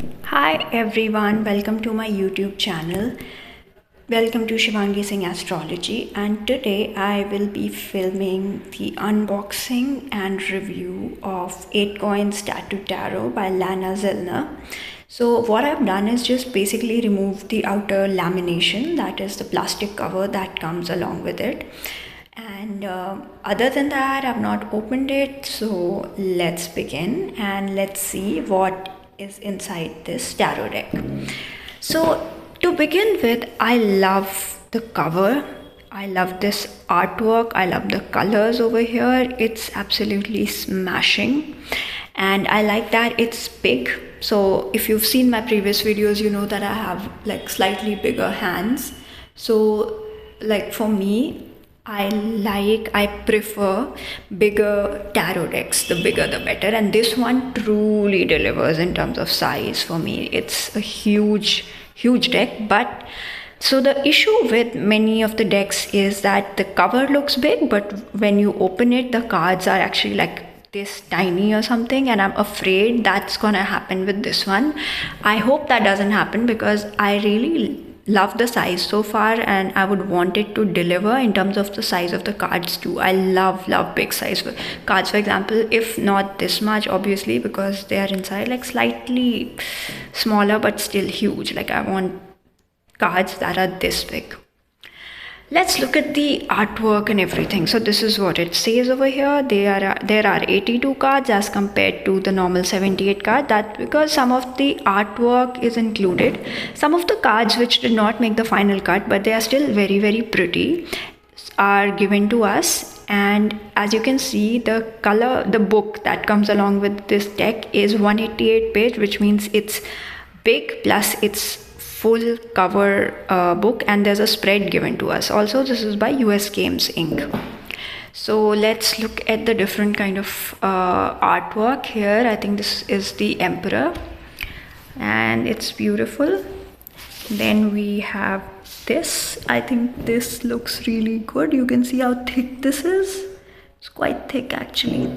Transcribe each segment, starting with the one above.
Hi everyone, welcome to my YouTube channel. Welcome to Shivangi Singh Astrology, and today I will be filming the unboxing and review of 8 Coins Tattoo Tarot by Lana Zellner. So what I've done is just basically remove the outer lamination, that is the plastic cover that comes along with it. And other than that, I've not opened it, so let's begin and let's see what is inside this tarot deck. So to begin with, I love the cover. I love this artwork. I love the colors over here. It's absolutely smashing, and I like that it's big. So if you've seen my previous videos, you know that I have like slightly bigger hands. So like for me, I prefer bigger tarot decks. The bigger the better, and this one truly delivers in terms of size for me. It's a huge deck. But so the issue with many of the decks is that the cover looks big, but when you open it, the cards are actually like this tiny or something, and I'm afraid that's gonna happen with this one. I hope that doesn't happen because I really love the size so far, and I would want it to deliver in terms of the size of the cards too. I love big size cards, for example, if not this much obviously, because they are inside like slightly smaller but still huge. Like I want cards that are this big. Let's look at the artwork and everything. So this is what it says over here. There are 82 cards as compared to the normal 78 card. That because some of the artwork is included. Some of the cards which did not make the final cut, but they are still very pretty, are given to us. And as you can see, the book that comes along with this deck is 188 page, which means it's big, plus it's full cover book, and there's a spread given to us. Also, this is by US Games Inc. So let's look at the different kind of artwork here. I think this is the Emperor, and it's beautiful. Then we have this. I think this looks really good. You can see how thick this is. It's quite thick actually.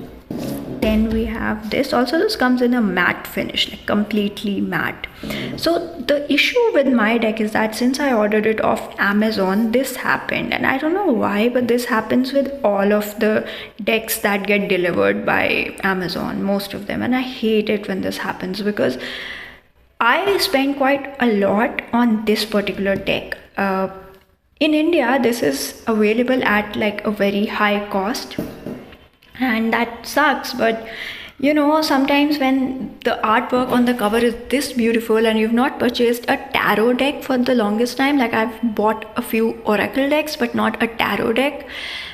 Then we have this. Also, this comes in a matte finish, like completely matte. So the issue with my deck is that since I ordered it off Amazon, this happened, and I don't know why, but this happens with all of the decks that get delivered by Amazon, most of them. And I hate it when this happens because I spend quite a lot on this particular deck. In India, this is available at like a very high cost, and that sucks. But you know, sometimes when the artwork on the cover is this beautiful and you've not purchased a tarot deck for the longest time, like I've bought a few oracle decks but not a tarot deck,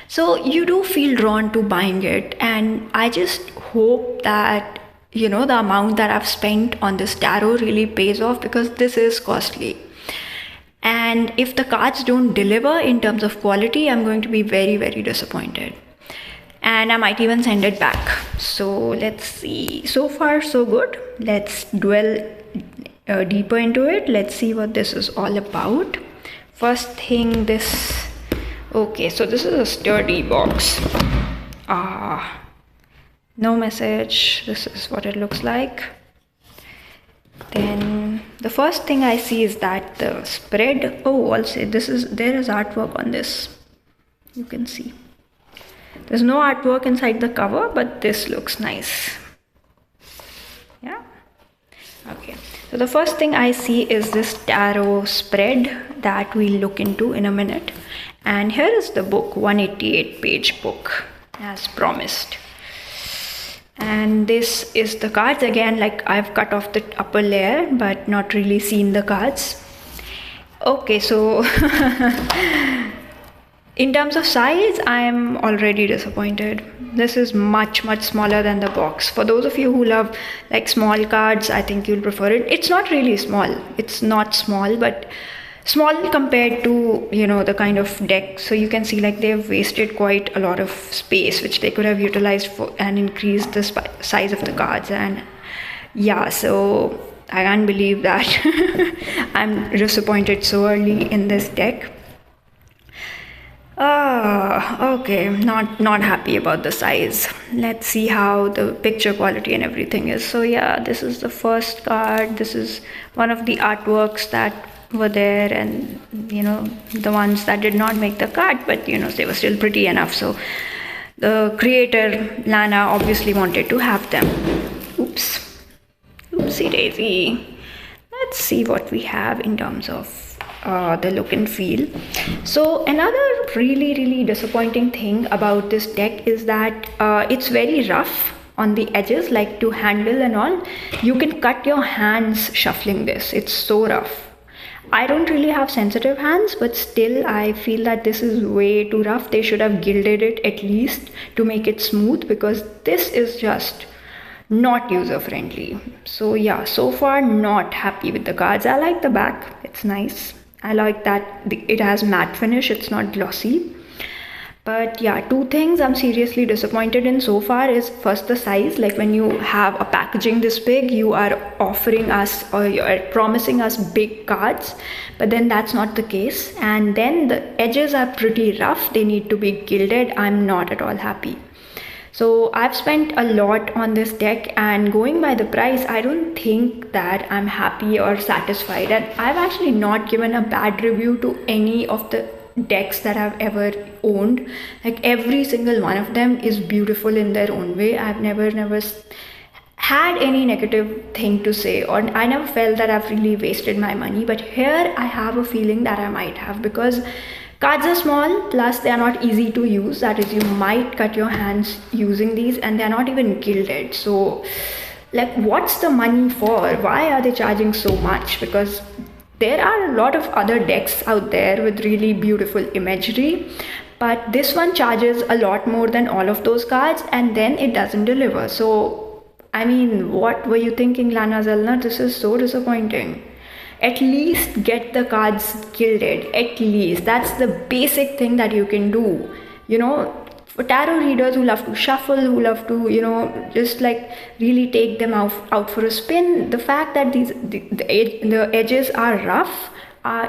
so you do feel drawn to buying it. And I just hope that, you know, the amount that I've spent on this tarot really pays off, because this is costly. And if the cards don't deliver in terms of quality, I'm going to be very disappointed, and I might even send it back. So let's see. So far so good. Let's dwell deeper into it. Let's see what this is all about. First thing, this. Okay, so this is a sturdy box. No message. This is what it looks like. Then the first thing I see is that the spread. Oh, also there is artwork on this. You can see. There's no artwork inside the cover, but this looks nice. Yeah. Okay. So the first thing I see is this tarot spread that we'll look into in a minute. And here is the book, 188 page book, as promised. And this is the cards again. Like I've cut off the upper layer but not really seen the cards. Okay, so in terms of size, I am already disappointed. This is much smaller than the box. For those of you who love like small cards, I think you'll prefer it. It's not really small. It's not small, but small compared to, you know, the kind of deck. So you can see like they've wasted quite a lot of space, which they could have utilized for and increased the size of the cards. And yeah, so I can't believe that I'm disappointed so early in this deck. Okay, not happy about the size. Let's see how the picture quality and everything is. So yeah, this is the first card. This is one of the artworks that were there, and the ones that did not make the card, but they were still pretty enough. So the creator Lana obviously wanted to have them. Oops, oopsie daisy. Let's see what we have in terms of the look and feel. So another really disappointing thing about this deck is that it's very rough on the edges, like to handle and all. You can cut your hands shuffling this. It's so rough. I don't really have sensitive hands, but still I feel that this is way too rough. They should have gilded it at least to make it smooth, because this is just not user friendly. So yeah, so far not happy with the cards. I like the back, it's nice. I like that it has matte finish, it's not glossy. But yeah, two things I'm seriously disappointed in so far is, first, the size. Like when you have a packaging this big, you are offering us, or you're promising us big cards, but then that's not the case. And then the edges are pretty rough, they need to be gilded. I'm not at all happy. So I've spent a lot on this deck, and going by the price, I don't think that I'm happy or satisfied. And I've actually not given a bad review to any of the decks that I've ever owned. Like every single one of them is beautiful in their own way. I've never had any negative thing to say, or I never felt that I've really wasted my money. But here I have a feeling that I might have, because cards are small, plus they are not easy to use. That is, you might cut your hands using these, and they're not even gilded. So like, what's the money for? Why are they charging so much? Because there are a lot of other decks out there with really beautiful imagery, but this one charges a lot more than all of those cards, and then it doesn't deliver. So I mean, what were you thinking, Lana Zellner? This is so disappointing. At least get the cards gilded. At least that's the basic thing that you can do. For tarot readers who love to shuffle, who love to just like really take them out for a spin, the fact that the edges are rough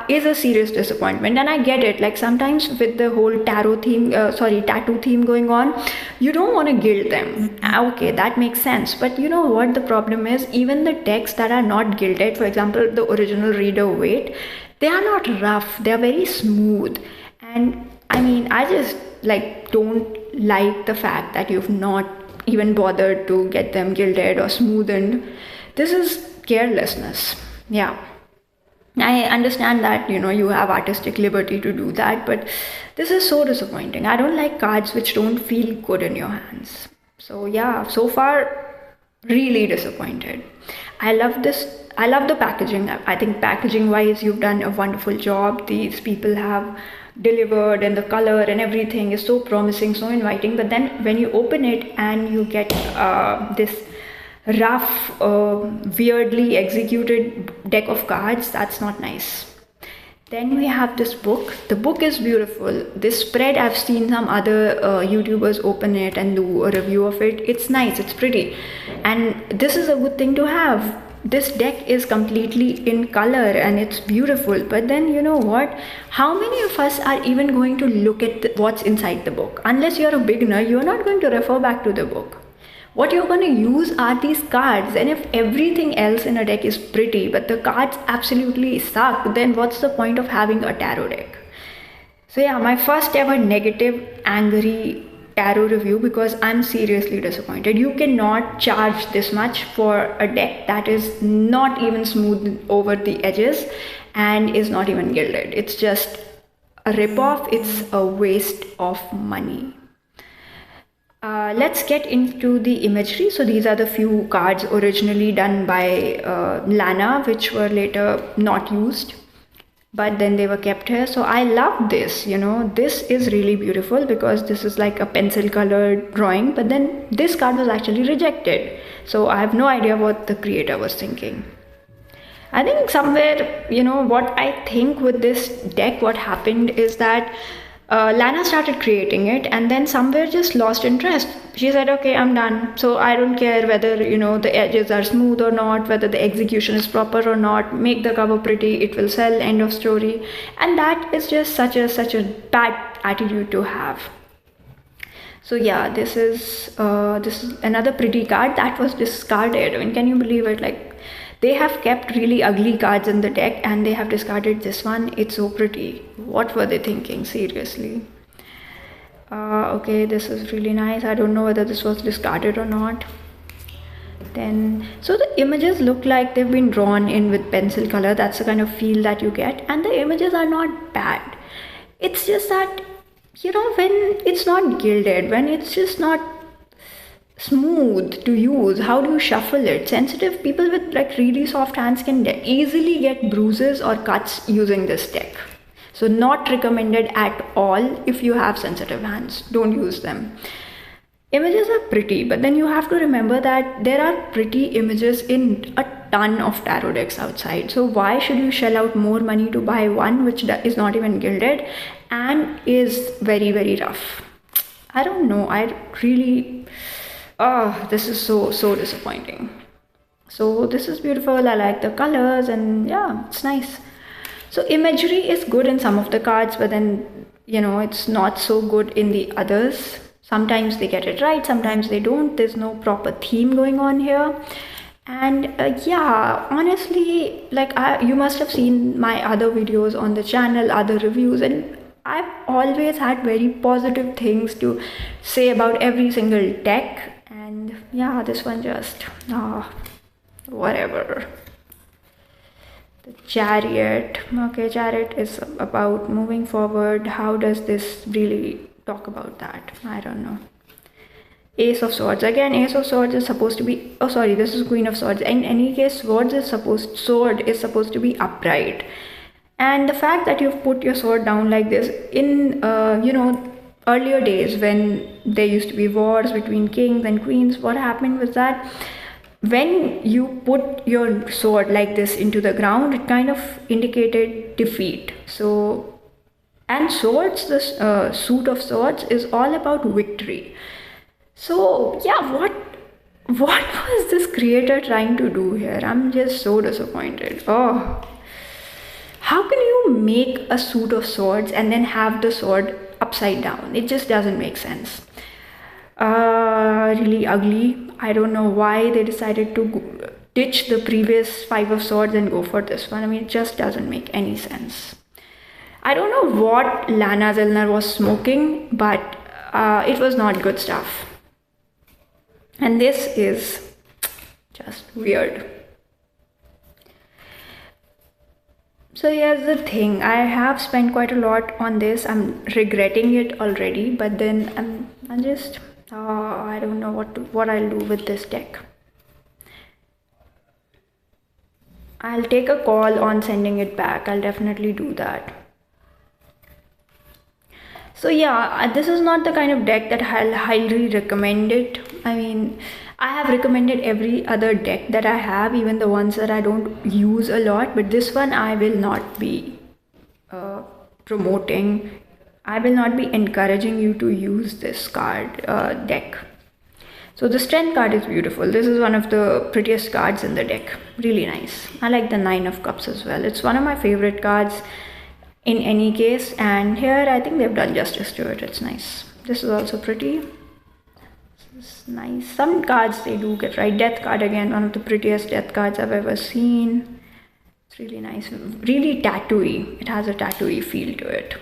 is a serious disappointment. And I get it, like sometimes with the whole tattoo theme going on, you don't want to gild them. Okay, that makes sense. But you know what the problem is? Even the decks that are not gilded, for example the original Reader Waite, they are not rough, they are very smooth. And I mean, I just don't like the fact that you've not even bothered to get them gilded or smoothened. This is carelessness. Yeah, I understand that you have artistic liberty to do that, but this is so disappointing. I don't like cards which don't feel good in your hands. So yeah, so far really disappointed. I love the packaging. I think packaging wise you've done a wonderful job. These people have delivered, and the color and everything is so promising, so inviting. But then when you open it and you get this rough, weirdly executed deck of cards, that's not nice. Then we have this book. The book is beautiful. This spread, I've seen some other YouTubers open it and do a review of it. It's nice, it's pretty, and this is a good thing to have. This deck is completely in color and it's beautiful. But then you know what? How many of us are even going to look at what's inside the book? Unless you're a beginner, you're not going to refer back to the book. What you're going to use are these cards, and if everything else in a deck is pretty but the cards absolutely suck, then what's the point of having a tarot deck? So yeah, my first ever negative, angry tarot review, because I'm seriously disappointed. You cannot charge this much for a deck that is not even smooth over the edges and is not even gilded. It's just a rip-off. It's a waste of money. Let's get into the imagery. So these are the few cards originally done by Lana, which were later not used, but then they were kept here. So I love this, this is really beautiful, because this is like a pencil colored drawing, but then this card was actually rejected. So I have no idea what the creator was thinking. I think somewhere, what I think with this deck, what happened is that Lana started creating it, and then somewhere just lost interest. She said, okay, I'm done. So I don't care whether, the edges are smooth or not, whether the execution is proper or not. Make the cover pretty, it will sell, end of story. And that is just such a bad attitude to have. So yeah, this is another pretty card that was discarded. I mean, can you believe it? Like, they have kept really ugly cards in the deck and they have discarded this one. It's so pretty. What were they thinking? Seriously. Okay, this is really nice. I don't know whether this was discarded or not. Then, so the images look like they've been drawn in with pencil color. That's the kind of feel that you get, and the images are not bad. It's just that, you know, when it's not gilded, when it's just not smooth to use, how do you shuffle it? Sensitive people with like really soft hands can easily get bruises or cuts using this deck. So not recommended at all. If you have sensitive hands, don't use them. Images are pretty, but then you have to remember that there are pretty images in a ton of tarot decks outside. So why should you shell out more money to buy one which is not even gilded and is very, very rough? I don't know. I really, this is so disappointing. So this is beautiful. I like the colors and yeah, it's nice. So imagery is good in some of the cards, but then, you know, it's not so good in the others. Sometimes they get it right, sometimes they don't. There's no proper theme going on here. And yeah, honestly, like you must have seen my other videos on the channel, other reviews, and I've always had very positive things to say about every single deck. And yeah, this one just, whatever. The Chariot. Okay, Chariot is about moving forward. How does this really talk about that? I don't know. Ace of Swords. Again, Ace of Swords is supposed to be, oh sorry, this is Queen of Swords. In any case, sword is supposed to be upright. And the fact that you've put your sword down like this in you know, earlier days when there used to be wars between kings and queens, what happened was that when you put your sword like this into the ground, it kind of indicated defeat. So, and swords, this suit of swords is all about victory. So yeah, what was this creator trying to do here? I'm just so disappointed. Oh, how can you make a suit of swords and then have the sword upside down? It just doesn't make sense. Really ugly. I don't know why they decided to ditch the previous 5 of swords and go for this one. I mean, it just doesn't make any sense. I don't know what Lana Zellner was smoking, but it was not good stuff. And this is just weird. So here's the thing, I have spent quite a lot on this. I'm regretting it already, but then I'm just I don't know what I'll do with this deck. I'll take a call on sending it back. I'll definitely do that. So yeah, this is not the kind of deck that I'll highly recommend it. I mean, I have recommended every other deck that I have, even the ones that I don't use a lot, but this one I will not be promoting. I will not be encouraging you to use this card deck. So the strength card is beautiful. This is one of the prettiest cards in the deck. Really nice. I like the 9 of Cups as well. It's one of my favorite cards in any case, and here I think they've done justice to it. It's nice. This is also pretty. This is nice. Some cards they do get right. Death card, again, one of the prettiest death cards I've ever seen. It's really nice. Really tattooy. It has a tattooy feel to it.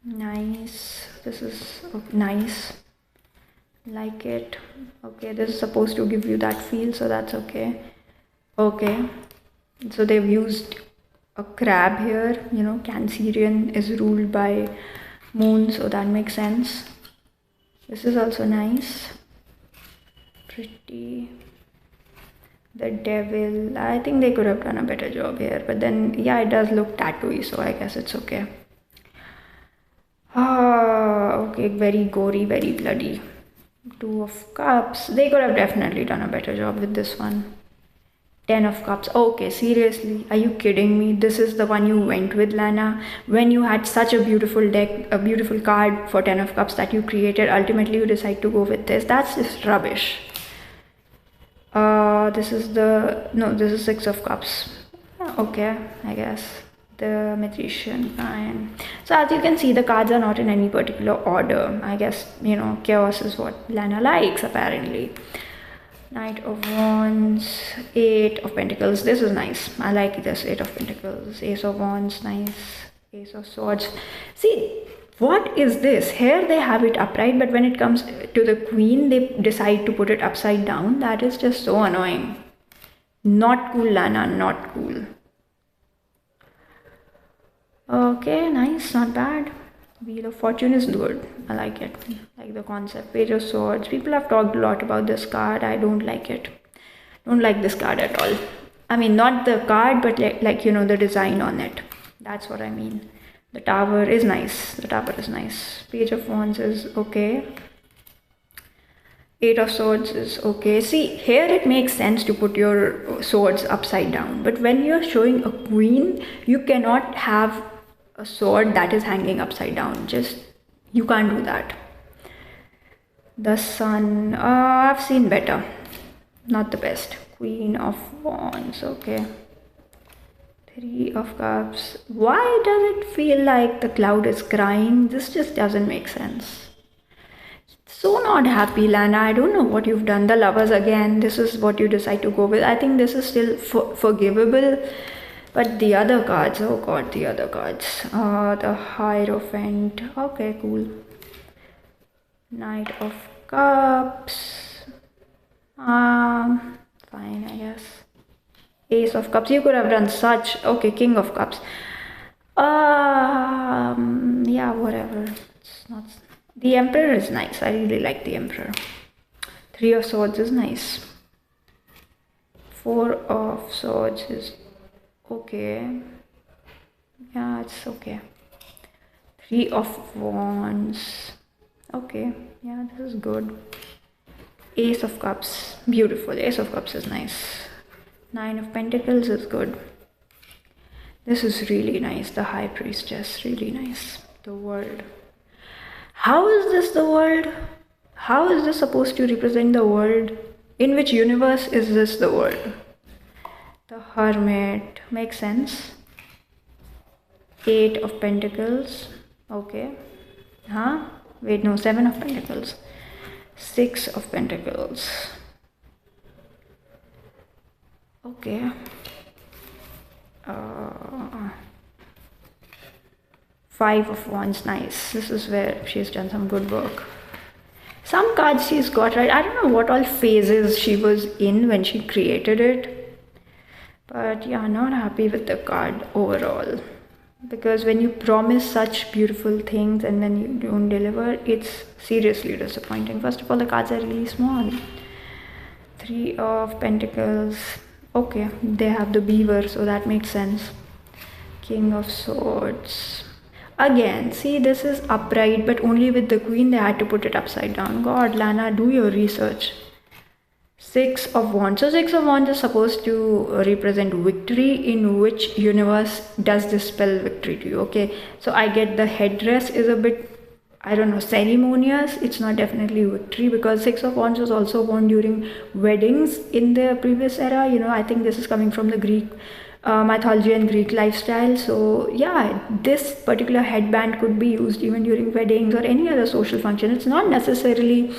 Nice. This is nice. Like it. Okay, this is supposed to give you that feel, so that's okay. Okay, so they've used a crab here. You know, Cancerian is ruled by moon, so that makes sense. This is also nice. Pretty. The devil. I think they could have done a better job here, but then yeah, it does look tattooy, so I guess it's okay. Okay, very gory, very bloody. 2 of Cups. They could have definitely done a better job with this one. 10 of Cups. Okay, seriously, are you kidding me? This is the one you went with, Lana, when you had such a beautiful deck, a beautiful card for 10 of Cups that you created. Ultimately you decide to go with this. That's just rubbish. This is 6 of Cups. Okay, I guess The magician, fine. So as you can see, the cards are not in any particular order. I guess, you know, chaos is what Lana likes, apparently. Knight of Wands, Eight of Pentacles. This is nice. I like this. Eight of Pentacles, Ace of Wands, nice. Ace of Swords. See, what is this? Here they have it upright, but when it comes to the Queen, they decide to put it upside down. That is just so annoying. Not cool, Lana, not cool. Okay, nice, not bad. Wheel of Fortune is good. I like it. Like the concept. Page of Swords. People have talked a lot about this card. I don't like it. Don't like this card at all. I mean, not the card, but like you know, the design on it. That's what I mean. The Tower is nice. The Tower is nice. Page of Wands is okay. Eight of Swords is okay. See, here it makes sense to put your swords upside down. But when you're showing a queen, you cannot have a sword that is hanging upside down. Just, you can't do that. The Sun, I've seen better. Not the best. Queen of Wands, okay. Three of Cups. Why does it feel like the cloud is crying? This just doesn't make sense. So not happy, Lana. I don't know what you've done. The Lovers again. This is what you decide to go with. I think this is still forgivable. But the other cards, oh god, the other cards. The Hierophant. Okay, cool. Knight of Cups. Fine, I guess. Ace of Cups. You could have done such. Okay, King of Cups. Yeah, whatever. It's not. The Emperor is nice. I really like the Emperor. Three of Swords is nice. Four of Swords is okay. Yeah, it's okay. Three of Wands. Okay. Yeah, this is good. Ace of Cups. Beautiful. Ace of Cups is nice. Nine of Pentacles is good. This is really nice. The High Priestess. Really nice. The World. How is this the world? How is this supposed to represent the world? In which universe is this the world? The Hermit. Makes sense. Eight of Pentacles. Okay. Huh? Wait, no. Seven of Pentacles. Six of Pentacles. Okay. Five of Wands, nice. This is where she's done some good work. Some cards she's got right. I don't know what all phases she was in when she created it. But yeah, not happy with the card overall. Because when you promise such beautiful things and then you don't deliver, it's seriously disappointing. First of all, the cards are really small. Three of Pentacles. Okay, they have the beaver, so that makes sense. King of Swords. Again, see, this is upright, but only with the Queen they had to put it upside down. God, Lana, do your research. Six of Wands. So Six of Wands is supposed to represent victory. In which universe does this spell victory to you? Okay, so I get the headdress is a bit, I don't know, ceremonious. It's not definitely victory, because Six of Wands was also worn during weddings in the previous era. You know, I think this is coming from the Greek mythology and Greek lifestyle. So yeah, this particular headband could be used even during weddings or any other social function. It's not necessarily,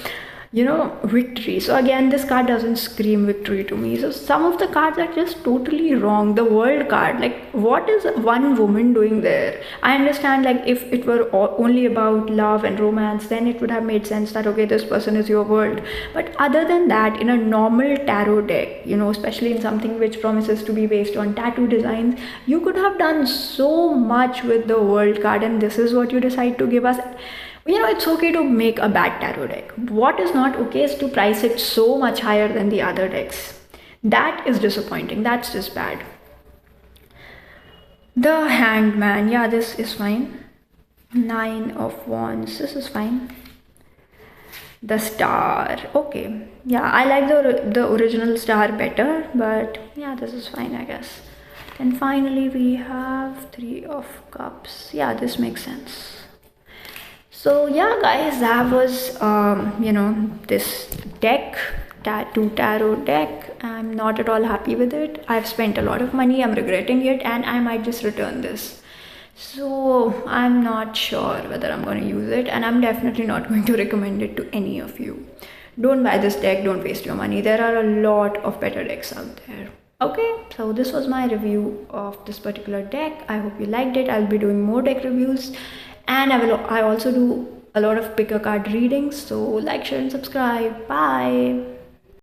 you know, victory. So again, this card doesn't scream victory to me. So some of the cards are just totally wrong. The World card, like, what is one woman doing there? I understand, like, if it were only about love and romance, then it would have made sense that, okay, this person is your world. But other than that, in a normal tarot deck, you know, especially in something which promises to be based on tattoo designs, you could have done so much with the World card, and this is what you decide to give us. You know, it's okay to make a bad tarot deck. What is not okay is to price it so much higher than the other decks. That is disappointing. That's just bad. The Hanged Man. Yeah, this is fine. Nine of Wands. This is fine. The Star. Okay. Yeah, I like the original Star better. But yeah, this is fine, I guess. And finally, we have Three of Cups. Yeah, this makes sense. So yeah, guys, that was you know, this deck. tattoo tarot deck. I'm not at all happy with it. I've spent a lot of money, I'm regretting it, and I might just return this. So I'm not sure whether I'm going to use it, and I'm definitely not going to recommend it to any of you. Don't buy this deck, don't waste your money. There are a lot of better decks out there. Okay, so this was my review of this particular deck. I hope you liked it. I'll be doing more deck reviews, and I also do a lot of pick a card readings. So like, share and subscribe. Bye.